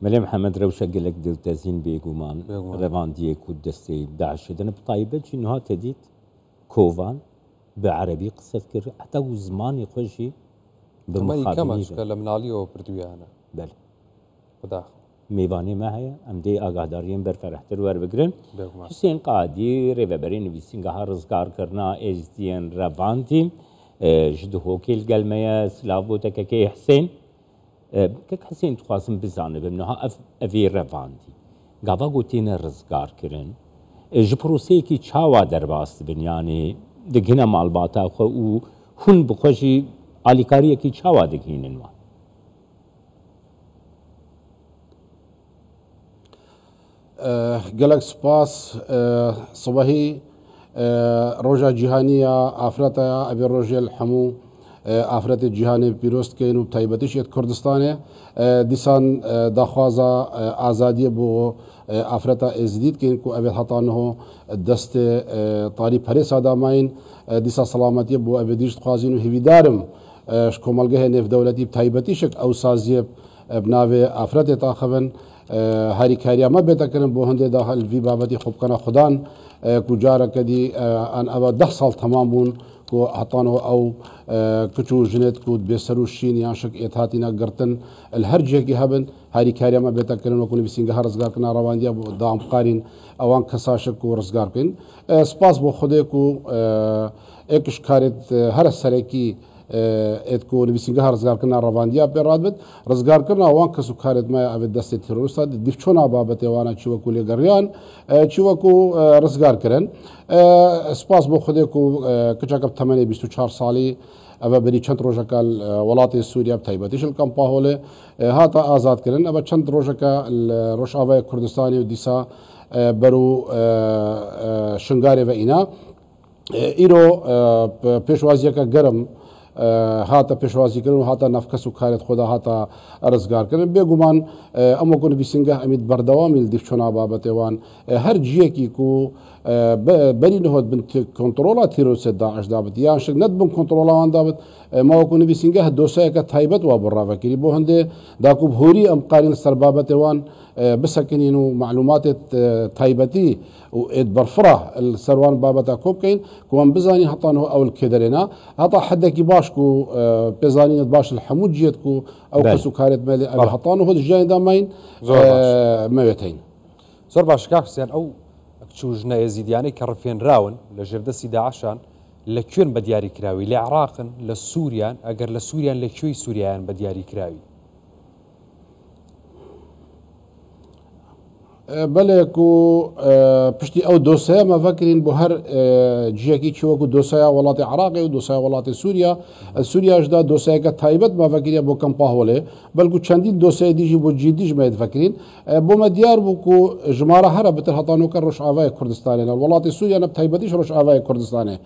ملي محمد روشة قال لك دلتازين بيقومان ريفانديك والدستي داعش دنا بطيبة انه تديت كوفان بعربي قصة كر حتى وزمان يخشي بمخابني كما شكل من عليو بردويانا بل بداخل ميواني ما هي ام دي اگادارين بر فرحتر ور بگرن حسين قادي ريفبرين ويسينغا رزگار کرنا از دين ريفاندي جدو هوكيل قلميا سلافو تككي حسين كك حسين تخاصم بزانه بمنها افي ريفاندي قاوا قوتين رزگار کرن جبروسي كي چاوا درباست بن يعني دگينا مالباتا خو و هن بخوشي آلیکاریه کی چاوا دگینن وان قالك سباس صباحي روجا جهانية آفرتا أبي روجا الحمو آفرت جهاني بيروست كينو بتايبتش يد كردستانه ديسان داخوازا آزادية بو آفرتا ازديد كين كو أبي حطانه دست طاري باريس آدامين ديسا سلامتية بو أبي ديش تخازينو هيفي دارم شكومالجه نف دولتي بتايبتشك أو سازية بناوي آفرت تاخبن هاري كاريا ما بيتكرن بو هنده داخل في بابتي خوب كنا خدان كجارة كدي أن أبا 10 سال تمام بون كو حطانه أو كتشو جنت كود بيسروشين يانشك إتهاتنا قرتن الهرجة كي هبن هاري كاريا ما بيتكرن وكوني بسينجها رزقار كنا روانديا دام قارين أوان كساشك ورزقار كن سباس بو خديكو اكش كارت هر السريكي اتكو نبيسينجها رزقار كنا روانديا بيرادبت رزقار كنا وان كسو كارت ما أبد دست تيروستا ديفشونا بابتي وانا تشوكو لغريان تشوكو رزقار كرن سپاس بو خودكو كچاكب 24 سالي أبا بري چند روجكا ولاتي سوريا بتايبتيش الكامبا هولي هاتا آزاد كرن أبا چند روجكا روشاوي كردستاني وديسا برو شنغاري و إنا إيرو پیشوازيكا گرم هاتا پیشوازی کردن و هاتا نفکس و کارت خدا هاتا رزگار کردن بگمان اما کن بیسنگه امید بردوامی دیفچونا بابت وان هر جیه کی کو بری نهاد بنت کنترلات تیروس داعش دابت یا شک ند بن کنترل وان دابت ما کن بیسنگه دوسه که تایبت و برا وکری بو هنده داکوب هوری ام قارن سربابت وان بسكنينو معلومات تايبتي وإد برفرة السروان بابتا كوب كين كوان بزاني حطانه أو الكدرنا هطا حدك باشكو بزاني باش الحمود جيتكو أو كسو كارت مالي أبي حطانه هو الجاي دامين موتين زور باش كاكسيان أو تشوجنا يزيدياني كرفين راون لجردة سيدا عشان لكيون بدياري كراوي لعراق لسوريان أجر لسوريان لكيوي سوريان بدياري كراوي بلكو بشتي او دوسايا ما فاكرين بهر جيكي تشوكو دوسايا ولاتي عراقي ودوسايا ولاتي سوريا سوريا اجدا دوسايا كتايبت ما فاكرين بو كامبا هولي بلكو چندين دوسايا ديجي بو جيديج ما يتفكرين بو مديار بوكو جمارة هرا بتر هطانو كان روش آواي كردستاني ولاتي سوريا نبتايبتيش روش آواي كردستاني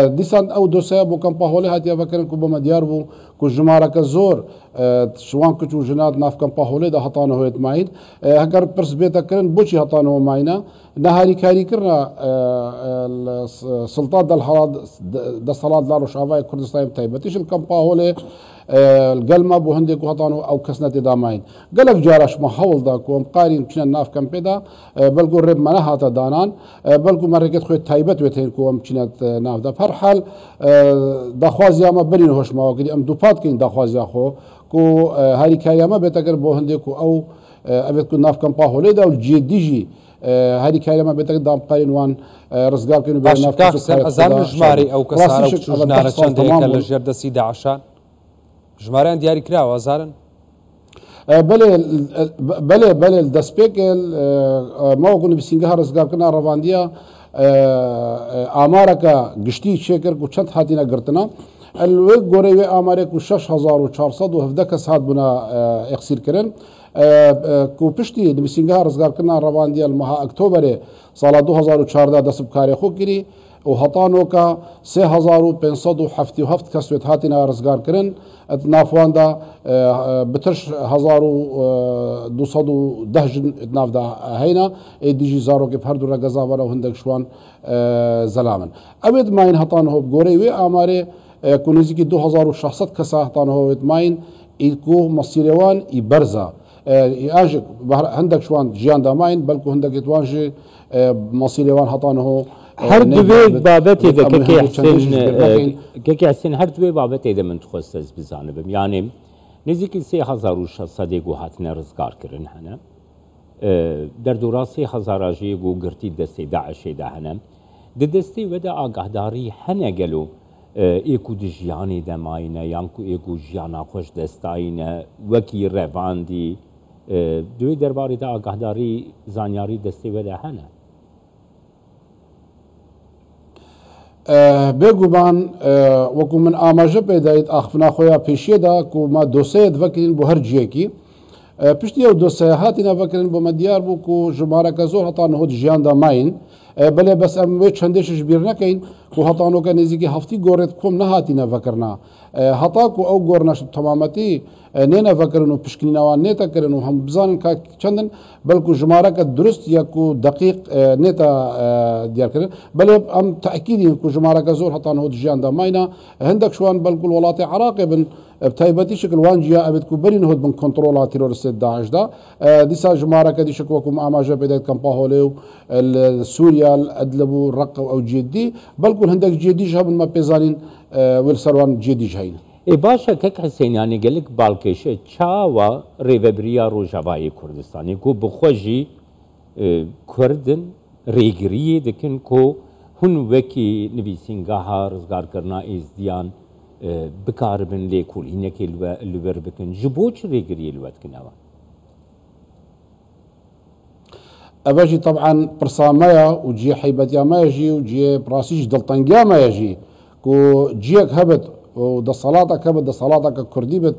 ديسان او دوسايا بو كامبا هولي هاتيا فاكرين كو بو مديار بو كو جمارة كزور شوان كتو جناد ناف كامبا هولي دا هطانو هو يتمايد هكر برس بيتا كرن بوشي هطانو ماينا نهاري كاري كرنا السلطات دا الحراد دا صلاة دا روش آواي كردستاني بتايبتيش الكامبا هولي القلمة بو هندي كو هطانو او كسنتي دا ماين قالك جارش محاول دا كو مقارين كنا ناف كامبيدا بلقو الرب منا هاتا دانان بلقو مرقت خوي تايبت ويتين كو ام كنت ناف دا بهر حال دا خوازي اما برين هوش مواقدي ام دوبات كين دا خوازي اخو كو هاري كاياما بيتاكر بو هندي كو او ابيت كو ناف كامبا هولي دا والجي ديجي هاري كاياما بيتاكر دام قارين وان رزقال كينو بين ناف كاسو ازان جماري او كسارة وشجنانا چند هيك لجرد سيدا عشان جماريان دياري كراو ازارن بله الدسبيك ما كنا بسينجها رزقار كنا روانديا آمارك قشتي شكر كو چند هاتينا قرتنا الوقت قوري آمارك كو 6400 كس هات بنا اقصير كرن كو پشتی بسينجها رزقار كنا روانديا المها اكتوبر سال 2014 دسب كاري خو كري وهطانو كا 3577 كسوت هاتنا رزقار كرن نافوان دا بترش 1210 جن ناف دا هينا ديجي زارو كيف هردو رقزا ورا وهندك شوان زلامن ابد ماين هطانو بغوري وي اماري كونيزي كي 2600 كسا هطانو ابد ماين إلكو مصيروان إبرزا ياجك هندك شوان جيان داماين بلكو هندك يتوانجي مصيري وان هطانه هر دوی بابتی ده که حسین هر دوی بابتی ده من تخصص بزنم یعنی نزدیکی 3600 گو هاتنه رزگار کردن هنه در دوران 3000 جی گو گرتی دستی داعش ده هنه دستی و ده آگاهداری هنه گلو ایکو دجیانی دماینه یانکو ایکو جیانا خوش دستاینه وکی رواندی دوی درباره ده آگاهداری زانیاری دستی و ده هنه بێگومان وەکو من ئاماژە پێدایت ئاخفنا خۆیان پێشێدا کو ما دۆسەیە دەکردین بۆ هەر جیەکی پشتی ئەو دۆسەیە هاتیە بەکردن بۆ مە دیار بوو و ژمارەکە زۆر هەتا نەهۆ ژیاندا ماین بەڵێ بەس ئەم وێ چەندێشش بیر نەکەین و هەتانۆکە نزیکی هەفتی گۆڕێت کۆم نەهاتینە بەکردنا هەتاکو ئەو گۆڕنەش تەمامەتی نێنە بەکردن و پشکنینەوان نێتەکردن و هەم بزانن چەندن بەڵکو ژمارەکە دروست یەک و دقیق نێتە دیارکردن بەڵێ ئەم تاکیدین و ژمارەکە زۆر هەتا نەهۆ ژیاندا ماینە هەندێک شوان بەڵکو وڵاتی عراقێ بن بتایبەتی شکل وان جیا ئەبێت و بەرین هۆت بن کۆنتڕۆڵا تیرۆریستێت داعشدا دیسا ژمارەکە دیشک وەکوم ئاماژە پێدایت کەمپا هۆلێ و سووریا ئەدلب و ڕق و ئەو جێدی بەڵکو هەندێک جێدیش هەبن مە پێزانین وەرسەروان جێدیش هەین باشە کەک حسێنیانی گەلک باڵکێشە چاوە ڕێڤەبریا ڕۆژاوایی کوردستانی کو بخۆژی کوردن ڕێگریە دەکەن کۆ هون وەکی نویسینگاها ڕزگارکردنا ئێزدیان بکاربن لێکۆڵینەکێ لوەر بکەن ji بۆ چ ڕێگریە لوەتکردنەوە ئەبەژی طبعا پرسامەیە و جێ حیبەتیامەیەژی و جێ ڕاستیش دڵتەنگیامەیەژی و جیەک هەبێت و دەسەڵاتەکە بە دەسەڵاتەکە کوردی بێت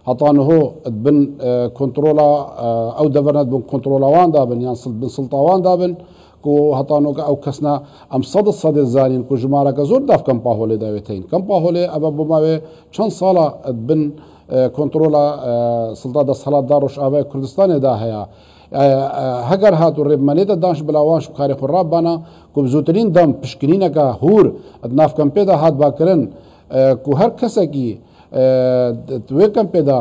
هەتانهۆ بن کۆنتڕۆلا ئەو دەبەرنێت بن کۆنتڕۆلاواندا بن یان بن سڵتاواندا بن و هەتانۆکە ئەو کەسنا ئەم سەدە زانین و ژمارەکە زۆر داف کەمپا هۆلێ داوێتین کەمپا هۆلێ ئەبە بۆ ماوێ چەند ساڵە بن کۆنتڕۆلا سڵتا دەسەڵاتدا ڕۆژئاوای کوردستانێدا هەیە هەگەر هات و ڕێبمەنێتە دانش بلاوانش و کاری خۆڕابانە کو زووترین دەم پشکنینەکە هور نافکەم پێدا هات باکردن کو هەر کەسێکی توێکەم پێدا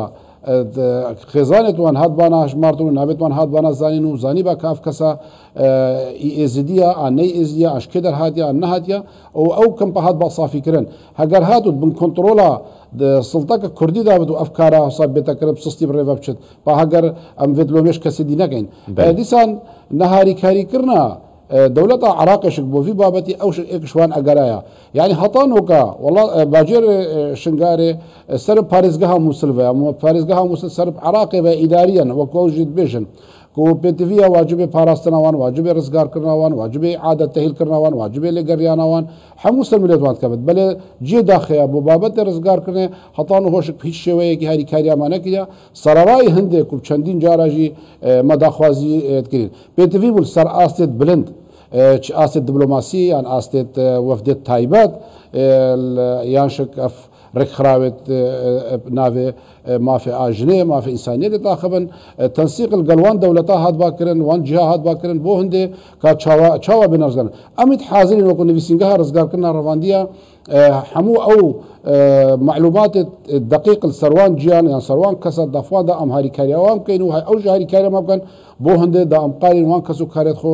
خێزانێتوان هاتبانە ژمارتون و نابێتوان هاتبانە زانین و زانی بە کاف کەسە ئێزیدیە ئانەی ئێزیە ئاشکێ دەرهاتیە نەهاتیە ئەو کەمپە هات با سافیکردن هەگەر هاتوت بن کۆنتڕۆلا سڵتەکە کوردی دابێت و ئەفکارە حساب بێتەکرد سستی بڕێڤە بچێت با هەگەر ئەم ڤێدلۆمێش کەسی دی نەکەین دیسان نەهاری کاریکردنا دولتا عراقشك بو في بابتي او شوان اقرايا يعني هطانوكا والله باجر شنغاري سرب باريزغها مسلفه باريزغها مسل سرب عراقي اداريا وكوجد بيشن کو پێتیڤە واجبێ پاراستنەوان واجبێ ڕزگار کردنەوان واجبێ عادەت تەهیل کردنەوان واجبێ لێگەڕیانەوان هەموو سەرملێتوان کەبێت بەلێ جێ داخەیە بۆ بابەتە ڕزگارکردنێ هەتان و هۆشک هیچ شێوەیەکی هەریکاریامانەکریا سەرڕای هەندێک و چەندین جاراژی مەداخوازی کرد پێتیڤ بوو سەر ئاستێت بلند ئاستێت دیبلۆماسی یان ئاستێت وەفدێت تایبەت یان شک ئەف ڕێکخراوێت ناوێ مافی ئاژنێ مافی ئینسانیێت داخەبن تەنسیق گەلوان دەولەتا هاتباکردن وان جیا هاتباکردن بۆ هەندێ کا چاوە بنەرزگەن ئەمیت حاضرین وەکو نویسینگەها ڕزگارکردنا ڕەواندیە هەموو ئەو معلوماتێت دقیق سەروان گیان یان سەروان کەسە دەفوادا ئەم هاریکاریاوان بکەین و ئەو هاریکاریەمە بکەن بۆ هەندێ دا ئەمقارین وان کەس و کارێت خۆ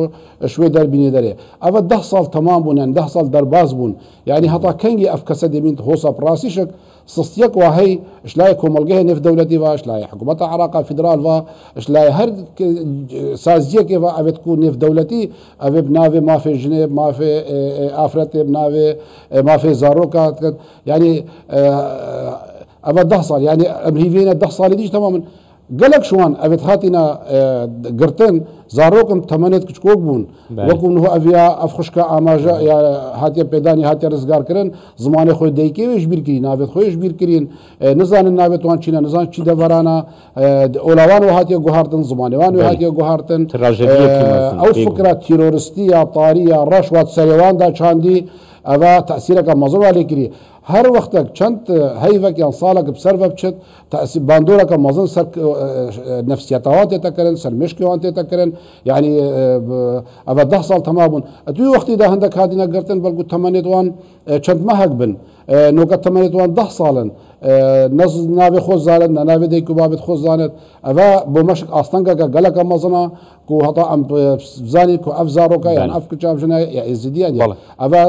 شوێ دەربینێ دەرێ ئەوە 10 ساڵ تەمام بوون یان 10 ساڵ دەرباز بوون یعنی هەتا کەنگی ئەف کەسە دەبین هۆسا پڕاستیشک سستیەک وهەی شلای کۆمەلگەی نێف دەولەتی وا شلای حکوومەتە عراقا فیدرال وا شلای هەر سازیەکێ وا ئەبێت کو نێف دەولەتی ئەبێ بناوێ مافێ ژنێ مافێ ئافرەتێ بناوێ مافێ زارۆکات کرد یعنی ئەمە 10 ساڵ یعنی ئەمریڤێنە 10 ساڵی دیش تەمامن گەلک شوان ئەبێت هاتیە گرتن زارۆکم تەمەنێت کچکۆک بوون وەکو نهۆ ئەڤیا ئەف خوشکە ئاماژە هاتیە پێدانی هاتیە ڕزگارکردن زمانی خۆی دەیکەوێش بیرکردین ناوێت خۆیش بیرکردین نزانن ناوێتوان چینە نزان چی دەڤەرانە ئۆلاوان و هاتیە گوهارتن زمانێوان و هاتیە گوهارتن ئەو فکرە تیرۆریستی یا تاریە ڕەشوات سەرێواندا چاندی ئەوە تەسیرەکە مەزۆروا لێکری هەر وەختێک چەند هەیڤێک یان ساڵێک بسەرە بچێت باندۆرەکە مەزن سەر نەفسیەتەوان تێتەکردن سەر مشکیوان تێتەکردن یعنی ئەوە 10 ساڵ تەما بوون دوی وەختیدا هەندێک هاتینە گرتن بەڵکو تەمەنێتوان چەند مەهەک بن نۆکە تەمەنێتوان 10 ساڵن ناوی خۆ زانێت ناوێ دەیک و بابێت خۆ زانێت ئەە بۆ مەشک ئاستەنگەکە گەلەکە مەزنە و هەتا ئەم بزانی و ئەف زارۆکە یان ئەف کچژنە ئێزیدیان ئەە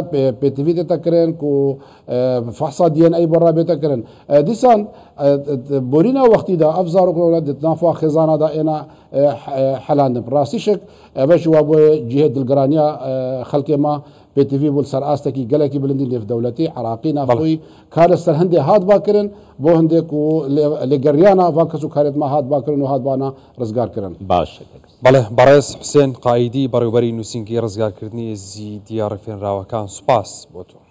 پێتیوی دەتەکردن و فحسا دیێن ئەی بەڕا بێتەکردن دیسان بۆرینە وەختیدا ئەف زارۆکە دەتنافوا خێزانەدا ئێنا حەلاندن ڕاستیشک ئەڤەش وا بۆ جهێ دڵگرانیا خەڵکێمە پێتیوی بوو سەر ئاستێکی گەلێکی بلندی نێفدەولەتی عراقی نافۆی کارە سەر هەندێک هات باکردن بۆ هەندێک و لێگەریانە وا کەس و کارێتمە هات باکردن و هاتبانە ڕزگارکردن باش بەڵێ بەڕێز حسێن قایدی بەڕێوبەری نووسینگی ڕزگارکردنی زی دیارە فێنراوەکان سوپاس بۆ تۆ.